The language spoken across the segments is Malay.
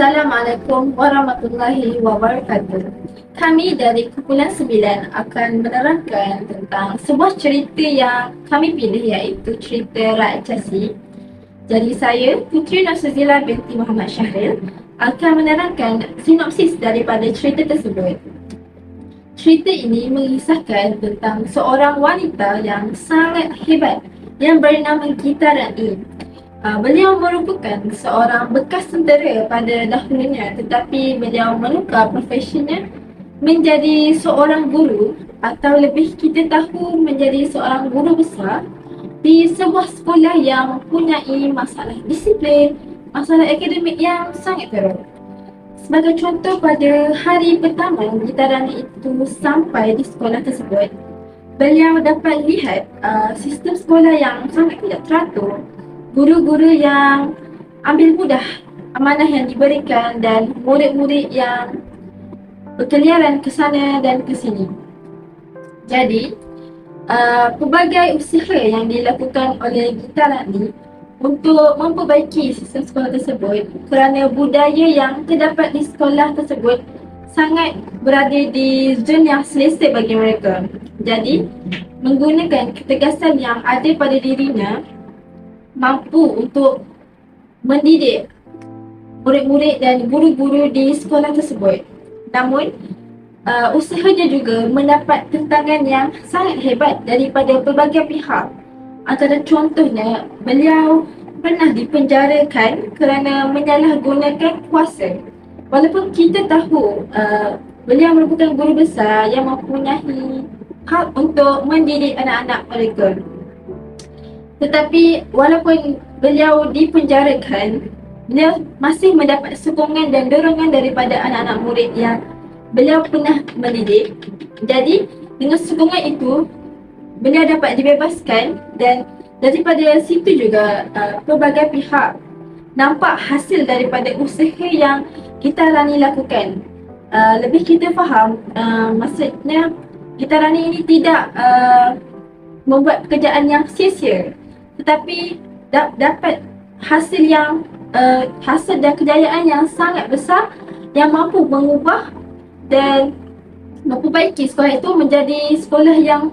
Assalamualaikum warahmatullahi wabarakatuh. Kami dari Kumpulan 9 akan menerangkan tentang sebuah cerita yang kami pilih, iaitu cerita Rakyat Casi. Jadi saya, Putri Nurshazila binti Muhammad Syahril, akan menerangkan sinopsis daripada cerita tersebut. Cerita ini mengisahkan tentang seorang wanita yang sangat hebat yang bernama Gita Rani. Beliau merupakan seorang bekas tentera pada dahulunya, tetapi beliau menukar profesinya menjadi seorang guru, atau lebih kita tahu menjadi seorang guru besar di sebuah sekolah yang mempunyai masalah disiplin, masalah akademik yang sangat teruk. Sebagai contoh, pada hari pertama Gita Rani itu sampai di sekolah tersebut, beliau dapat lihat sistem sekolah yang sangat tidak teratur, guru-guru yang ambil mudah amanah yang diberikan, dan murid-murid yang berkeliaran ke sana dan ke sini. Jadi, pelbagai usaha yang dilakukan oleh Gita Rani untuk memperbaiki sistem sekolah tersebut, kerana budaya yang terdapat di sekolah tersebut sangat berada di zon yang selesa bagi mereka. Jadi, menggunakan ketegasan yang ada pada dirinya, mampu untuk mendidik murid-murid dan guru-guru di sekolah tersebut. Namun, usahanya juga mendapat tentangan yang sangat hebat daripada pelbagai pihak. Antara contohnya, beliau pernah dipenjarakan kerana menyalahgunakan kuasa. Walaupun kita tahu beliau merupakan guru besar yang mempunyai hak untuk mendidik anak-anak mereka. Tetapi walaupun beliau dipenjarakan, beliau masih mendapat sokongan dan dorongan daripada anak-anak murid yang beliau pernah mendidik. Jadi dengan sokongan itu, beliau dapat dibebaskan, dan daripada situ juga pelbagai pihak nampak hasil daripada usaha yang Gita Rani lakukan. Lebih kita faham, maksudnya Gita Rani ini tidak membuat pekerjaan yang sia-sia, tetapi dapat hasil dan kejayaan yang sangat besar, yang mampu mengubah dan memperbaiki sekolah itu menjadi sekolah yang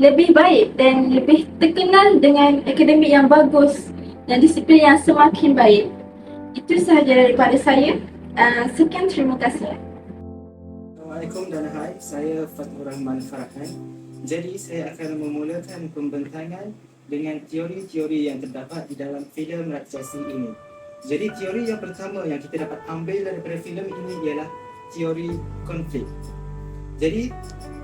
lebih baik dan lebih terkenal dengan akademik yang bagus dan disiplin yang semakin baik. Itu sahaja daripada saya. Sekian, terima kasih. Assalamualaikum dan hai, saya Fathur Rahman Farhan. Jadi saya akan memulakan pembentangan dengan teori-teori yang terdapat di dalam filem Rakyat Casi ini. Jadi teori yang pertama yang kita dapat ambil daripada filem ini ialah teori konflik. Jadi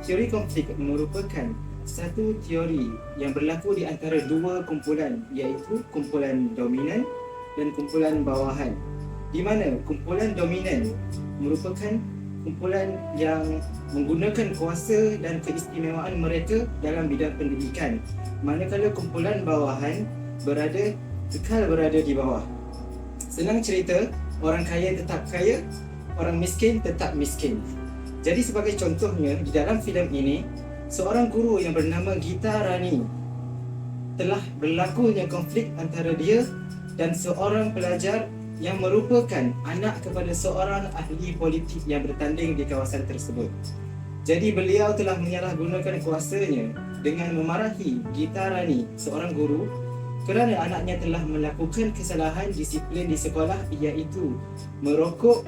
teori konflik merupakan satu teori yang berlaku di antara dua kumpulan, iaitu kumpulan dominan dan kumpulan bawahan. Di mana kumpulan dominan merupakan kumpulan yang menggunakan kuasa dan keistimewaan mereka dalam bidang pendidikan, manakala kumpulan bawahan kekal berada di bawah. Senang cerita, orang kaya tetap kaya, orang miskin tetap miskin. Jadi sebagai contohnya, di dalam filem ini, seorang guru yang bernama Gita Rani telah berlakunya konflik antara dia dan seorang pelajar yang merupakan anak kepada seorang ahli politik yang bertanding di kawasan tersebut. Jadi beliau telah menyalahgunakan kuasanya dengan memarahi Gita Rani, seorang guru, kerana anaknya telah melakukan kesalahan disiplin di sekolah, iaitu merokok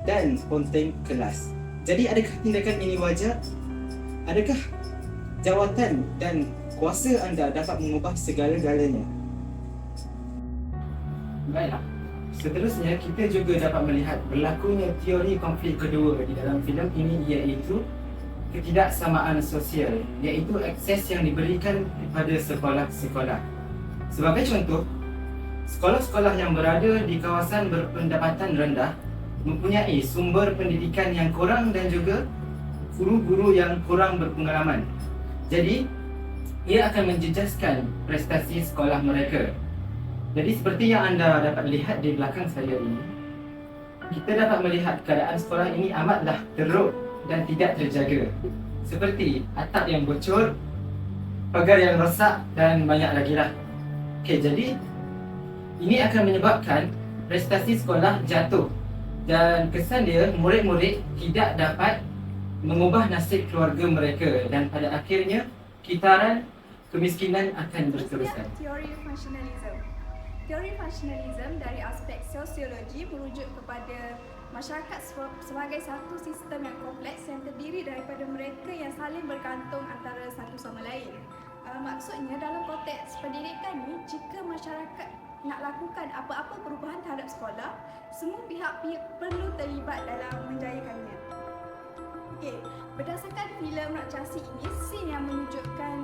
dan ponteng kelas. Jadi adakah tindakan ini wajar? Adakah jawatan dan kuasa anda dapat mengubah segala-galanya? Baiklah. Seterusnya, kita juga dapat melihat berlakunya teori konflik kedua di dalam filem ini, iaitu ketidaksamaan sosial, iaitu akses yang diberikan kepada sekolah-sekolah. Sebagai contoh, sekolah-sekolah yang berada di kawasan berpendapatan rendah mempunyai sumber pendidikan yang kurang dan juga guru-guru yang kurang berpengalaman. Jadi, ia akan menjejaskan prestasi sekolah mereka. Jadi seperti yang anda dapat lihat di belakang saya ini, kita dapat melihat keadaan sekolah ini amatlah teruk dan tidak terjaga. Seperti atap yang bocor, pagar yang rosak dan banyak lagi lah. Jadi ini akan menyebabkan prestasi sekolah jatuh Dan kesan dia, murid-murid tidak dapat mengubah nasib keluarga mereka dan pada akhirnya kitaran kemiskinan akan berterusan. Teori functionalism. Teori functionalism dari aspek sosiologi merujuk kepada masyarakat sebagai satu sistem yang kompleks yang terdiri daripada mereka yang saling bergantung antara satu sama lain. Maksudnya dalam konteks pendidikan ni, jika masyarakat nak lakukan apa-apa perubahan terhadap sekolah, semua pihak perlu terlibat dalam menjayakannya. Okey, berdasarkan filem raksasa ini, scene yang menunjukkan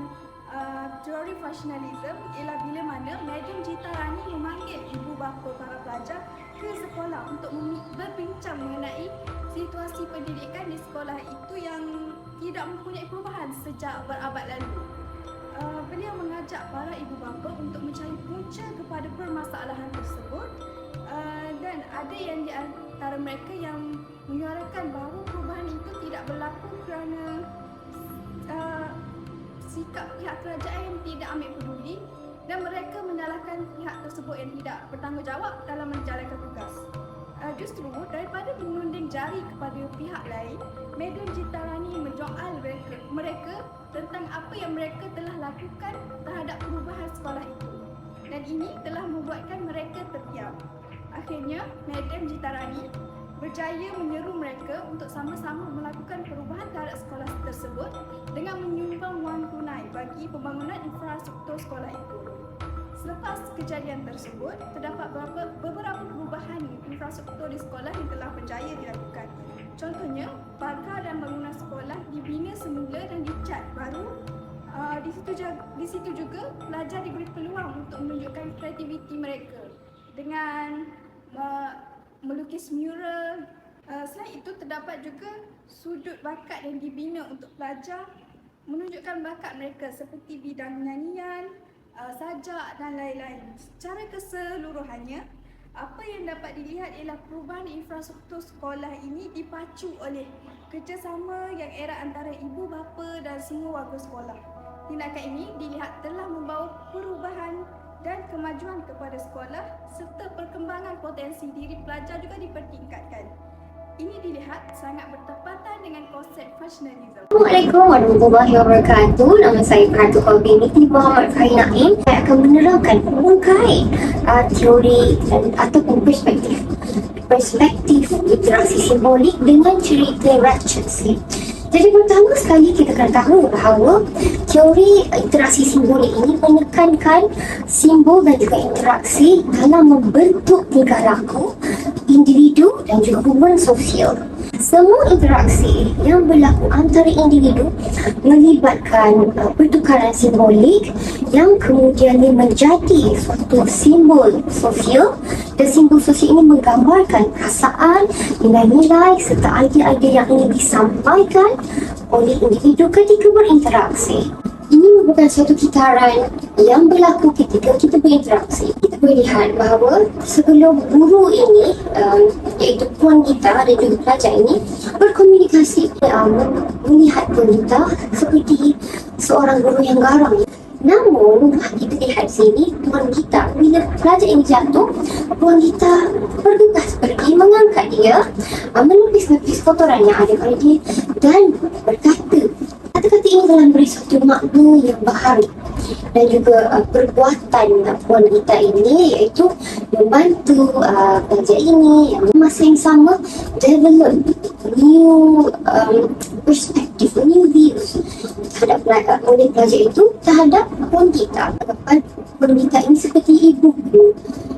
teori functionalism ialah bila mana Madam Jita Rani memanggil ibu bapa para pelajar ke sekolah untuk berbincang mengenai situasi pendidikan di sekolah itu yang tidak mempunyai perubahan sejak berabad lalu. Beliau mengajak para ibu bapa untuk mencari punca kepada permasalahan tersebut, dan ada yang di antara mereka yang menyuarakan bahawa perubahan itu tidak berlaku kerana sikap pihak kerajaan yang tidak ambil peduli dan mereka menyalahkan pihak tersebut yang tidak bertanggungjawab dalam menjalankan tugas. Justru daripada menunding jari kepada pihak lain, Madam Jita Rani menjoal mereka tentang apa yang mereka telah lakukan terhadap perubahan sekolah itu. Dan ini telah membuatkan mereka terdiam. Akhirnya, Madam Jita Rani berjaya menyeru mereka untuk sama-sama melakukan perubahan terhadap sekolah tersebut dengan menyumbang wang tunai bagi pembangunan infrastruktur sekolah itu. Selepas kejadian tersebut, terdapat beberapa perubahan infrastruktur di sekolah yang telah berjaya dilakukan. Contohnya, pagar dan bangunan sekolah dibina semula dan dicat baru. Di situ juga pelajar diberi peluang untuk menunjukkan kreativiti mereka dengan melukis mural. Selain itu, terdapat juga sudut bakat yang dibina untuk pelajar menunjukkan bakat mereka seperti bidang nyanyian, sajak dan lain-lain. Secara keseluruhannya, apa yang dapat dilihat ialah perubahan infrastruktur sekolah ini dipacu oleh kerjasama yang erat antara ibu bapa dan semua warga sekolah. Tindakan ini dilihat telah membawa perubahan dan kemajuan kepada sekolah serta perkembangan potensi diri pelajar juga dipertingkatkan. Ini dilihat sangat bertepatan dengan konsep functionalism. Assalamualaikum warahmatullahi wabarakatuh. Nama saya Pengatur binti Muhammad Fahim Naim. Saya akan menerangkan berbagai teori ataupun perspektif interaksi simbolik dengan cerita Ratchet. Jadi pertama sekali kita kena tahu bahawa teori interaksi simbolik ini menekankan simbol dan juga interaksi dalam membentuk tingkah laku individu dan juga hubungan sosial. Semua interaksi yang berlaku antara individu melibatkan pertukaran simbolik yang kemudian menjadi suatu simbol sosial, dan simbol sosial ini menggambarkan perasaan, nilai-nilai serta idea-idea yang ingin disampaikan oleh individu ketika berinteraksi. Ini merupakan suatu kitaran yang berlaku ketika kita berinteraksi. Kita boleh lihat bahawa sebelum guru ini, iaitu Puan Gita dan juga pelajar ini berkomunikasi, melihat Puan Gita seperti seorang guru yang garang. Namun, kita lihat sini, Puan Gita, bila pelajar ini jatuh, Puan Gita bergegas pergi mengangkat dia, melukis-lukis kotoran yang ada pada dia dan berkata, kata-kata ini telah memberi suatu makna yang baharu. Dan juga perbuatan Puan Gita ini iaitu membantu pelajar ini yang masa yang sama develop new perspective, new views terhadap oleh pelajar itu terhadap Puan Gita. Puan Gita ini seperti ibu.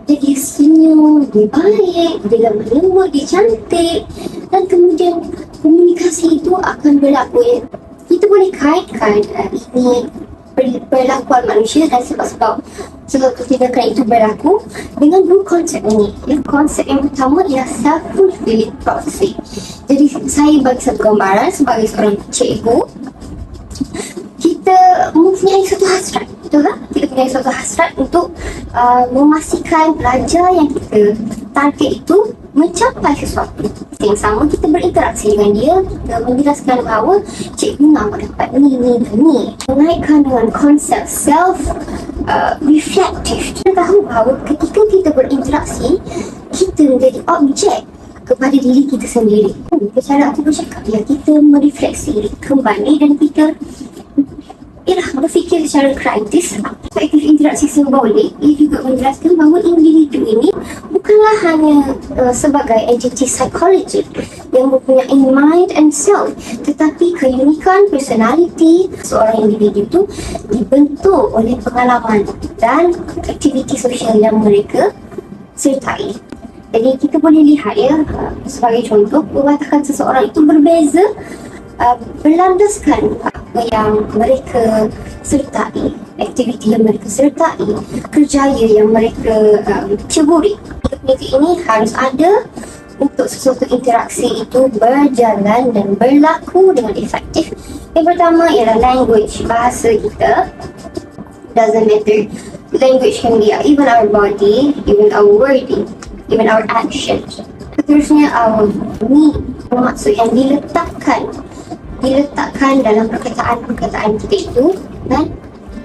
Dia senyum, dia baik, dia lembut, dia cantik, dan kemudian komunikasi itu akan berlaku. Kita boleh kaitkan ini perlakuan manusia dan sebab-sebab tindakan itu berlaku dengan dua konsep ini. Konsep yang pertama ialah self-fulfilling prophecy. Jadi saya bagi satu gambaran sebagai seorang cikgu, kita mempunyai satu hasrat, betul tak? Kita punya satu hasrat untuk memastikan pelajar yang kita target itu mencapai sesuatu. Yang sama, kita berinteraksi dengan dia, kita menjelaskan bahawa cikgu nak dapat ni. Menaikkan dengan konsep self-reflective. Kita tahu bahawa ketika kita berinteraksi, kita menjadi objek kepada diri kita sendiri. Cara aku bercakap ya, kita merefleksi kembali dan kita berfikir secara kritis. Perspektif interaksi simbolik ia juga menjelaskan bahawa individu ini bukanlah hanya sebagai entiti psikologi yang mempunyai mind and self, tetapi keunikan personality seorang individu itu dibentuk oleh pengalaman dan aktiviti sosial yang mereka sertai. Jadi kita boleh lihat ya, sebagai contoh, perwatakan seseorang itu berbeza berlandaskan apa yang mereka sertai, aktiviti yang mereka sertai, kerjaya yang mereka ceburi. Aktiviti ini harus ada untuk sesuatu interaksi itu berjalan dan berlaku dengan efektif. Yang pertama ialah language, bahasa kita. Doesn't matter. Language can be even our body, even our wording, even our actions. Seterusnya our me, maksud yang diletakkan dalam perkataan-perkataan kita itu, dan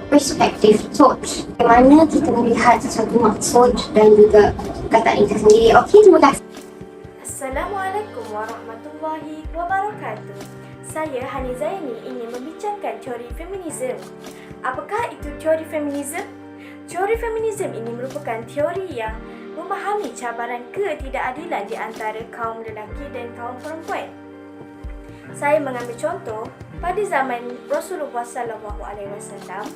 perspektif, thought, bagaimana kita melihat sesuatu maksud dan juga perkataan itu sendiri. Okey, terima kasih. Assalamualaikum warahmatullahi wabarakatuh. Saya Hani Zaini ingin membincangkan teori feminisme. Apakah itu teori feminisme? Teori feminisme ini merupakan teori yang memahami cabaran ketidakadilan di antara kaum lelaki dan kaum perempuan. Saya mengambil contoh, pada zaman Rasulullah SAW,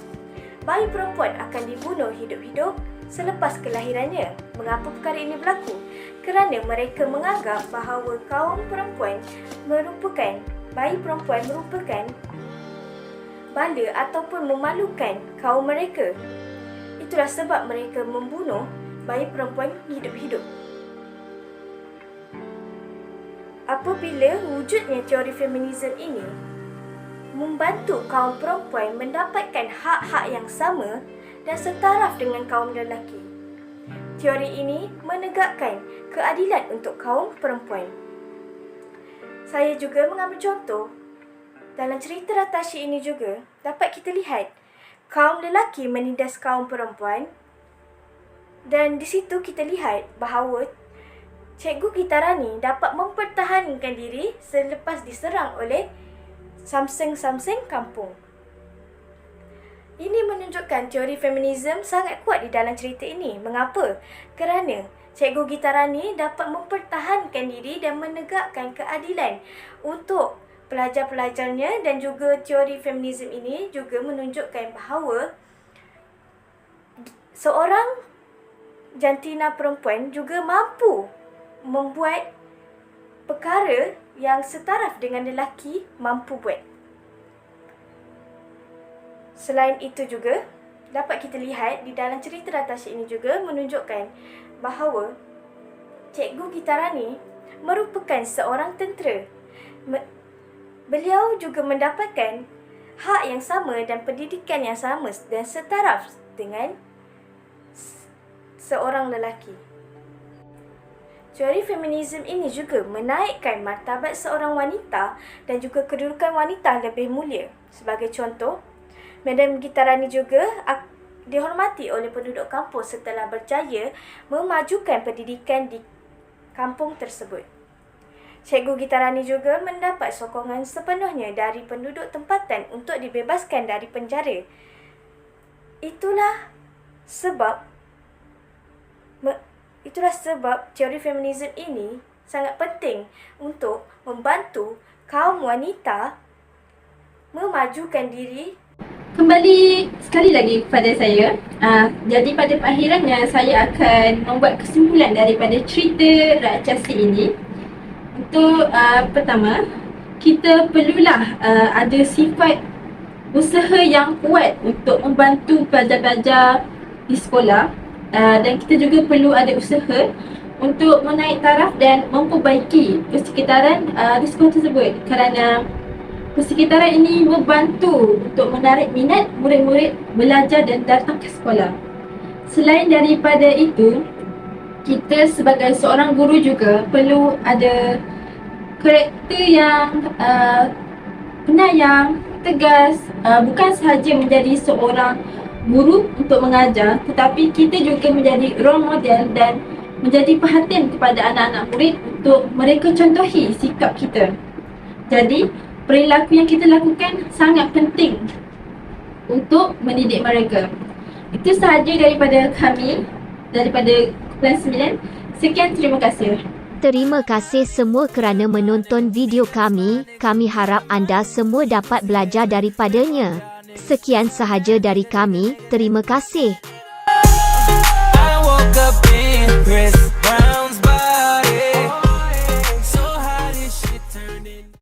bayi perempuan akan dibunuh hidup-hidup selepas kelahirannya. Mengapa perkara ini berlaku? Kerana mereka menganggap bahawa bayi perempuan merupakan bala ataupun memalukan kaum mereka. Itulah sebab mereka membunuh bayi perempuan hidup-hidup. Apabila wujudnya teori feminisme ini membantu kaum perempuan mendapatkan hak-hak yang sama dan setaraf dengan kaum lelaki. Teori ini menegakkan keadilan untuk kaum perempuan. Saya juga mengambil contoh, dalam cerita Ratashi ini juga dapat kita lihat kaum lelaki menindas kaum perempuan, dan di situ kita lihat bahawa Cikgu Gitarani dapat mempertahankan diri selepas diserang oleh samseng-samseng kampung. Ini menunjukkan teori feminisme sangat kuat di dalam cerita ini. Mengapa? Kerana Cikgu Gitarani dapat mempertahankan diri dan menegakkan keadilan untuk pelajar-pelajarnya, dan juga teori feminisme ini juga menunjukkan bahawa seorang jantina perempuan juga mampu membuat perkara yang setaraf dengan lelaki mampu buat. Selain itu juga, dapat kita lihat di dalam cerita Ratashi ini juga menunjukkan bahawa Cikgu Gitarani merupakan seorang tentera. Beliau juga mendapatkan hak yang sama dan pendidikan yang sama dan setaraf dengan seorang lelaki. Teori feminisme ini juga menaikkan martabat seorang wanita dan juga kedudukan wanita lebih mulia. Sebagai contoh, Madam Gitarani juga dihormati oleh penduduk kampung setelah berjaya memajukan pendidikan di kampung tersebut. Cikgu Gitarani juga mendapat sokongan sepenuhnya dari penduduk tempatan untuk dibebaskan dari penjara. Itulah sebab teori feminisme ini sangat penting untuk membantu kaum wanita memajukan diri. Kembali sekali lagi kepada saya. Jadi pada akhirannya saya akan membuat kesimpulan daripada cerita Rakchasi ini. Untuk pertama, kita perlulah ada sifat usaha yang kuat untuk membantu pelajar-pelajar di sekolah, dan kita juga perlu ada usaha untuk menaik taraf dan memperbaiki persekitaran di sekolah tersebut, kerana persekitaran ini membantu untuk menarik minat murid-murid belajar dan datang ke sekolah. Selain daripada itu, kita sebagai seorang guru juga perlu ada karakter yang penyayang, tegas, bukan sahaja menjadi seorang guru untuk mengajar, tetapi kita juga menjadi role model dan menjadi perhatian kepada anak-anak murid untuk mereka contohi sikap kita. Jadi, perilaku yang kita lakukan sangat penting untuk mendidik mereka. Itu sahaja daripada kami, daripada Kumpulan 9. Sekian, terima kasih. Terima kasih semua kerana menonton video kami. Kami harap anda semua dapat belajar daripadanya. Sekian sahaja dari kami. Terima kasih.